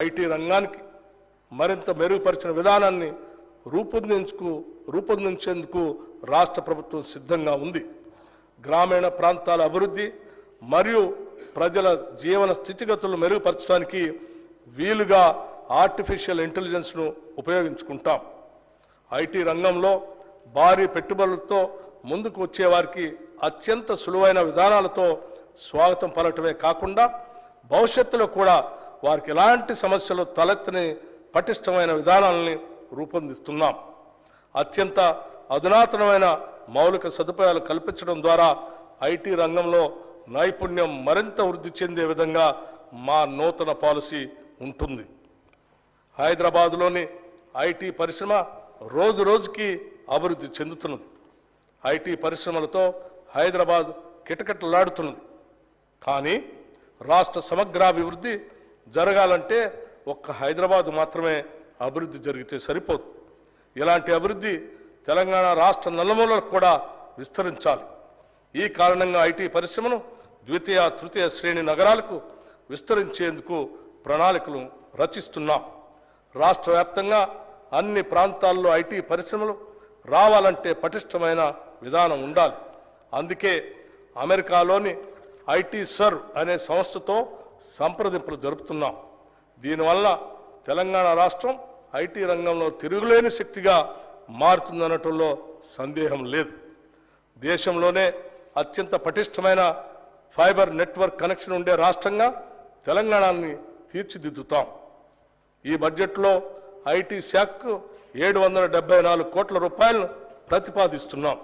IT రంగానికి మరింత మెరుగుపరిచిన విధానాన్ని రూపొందించేందుకు రాష్ట్ర ప్రభుత్వం సిద్ధంగా ఉంది. గ్రామీణ ప్రాంతాల అభివృద్ధి మరియు ప్రజల జీవన స్థితిగతులను మెరుగుపరచడానికి వీలుగా ఆర్టిఫిషియల్ ఇంటెలిజెన్స్ను ఉపయోగించుకుంటాం. ఐటీ రంగంలో భారీ పెట్టుబడులతో ముందుకు వచ్చేవారికి అత్యంత సులువైన విధానాలతో స్వాగతం పలకటమే కాకుండా భవిష్యత్తులో కూడా వారికి ఎలాంటి సమస్యలు తలెత్తని పటిష్టమైన విధానాలని రూపొందిస్తున్నాం. అత్యంత అధునాతనమైన మౌలిక సదుపాయాలు కల్పించడం ద్వారా ఐటీ రంగంలో నైపుణ్యం మరింత వృద్ధి చెందే విధంగా మా నూతన పాలసీ ఉంటుంది. హైదరాబాద్లోని ఐటీ పరిశ్రమ రోజు రోజుకి అభివృద్ధి చెందుతున్నది. ఐటీ పరిశ్రమలతో హైదరాబాద్ కిటకిటలాడుతున్నది. కానీ రాష్ట్ర సమగ్రాభివృద్ధి జరగాలంటే ఒక్క హైదరాబాద్ మాత్రమే అభివృద్ధి జరిగితే సరిపోదు. ఇలాంటి అభివృద్ధి తెలంగాణ రాష్ట్ర నలుమూలలకు కూడా విస్తరించాలి. ఈ కారణంగా ఐటీ పరిశ్రమను ద్వితీయ తృతీయ శ్రేణి నగరాలకు విస్తరించేందుకు ప్రణాళికలు రచిస్తున్నాం. రాష్ట్ర వ్యాప్తంగా అన్ని ప్రాంతాల్లో ఐటీ పరిశ్రమలు రావాలంటే పటిష్టమైన విధానం ఉండాలి. అందుకే అమెరికాలోని ఐటీ సర్వ్ అనే సంస్థతో సంప్రదింపులు జరుపుతున్నాం. దీనివల్ల తెలంగాణ రాష్ట్రం ఐటీ రంగంలో తిరుగులేని శక్తిగా మారుతుందనటంలో సందేహం లేదు. దేశంలోనే అత్యంత పటిష్టమైన ఫైబర్ నెట్వర్క్ కనెక్షన్ ఉండే రాష్ట్రంగా తెలంగాణని తీర్చిదిద్దుతాం. ఈ బడ్జెట్లో ఐటీ శాఖకు 774 కోట్ల రూపాయలను ప్రతిపాదిస్తున్నాం.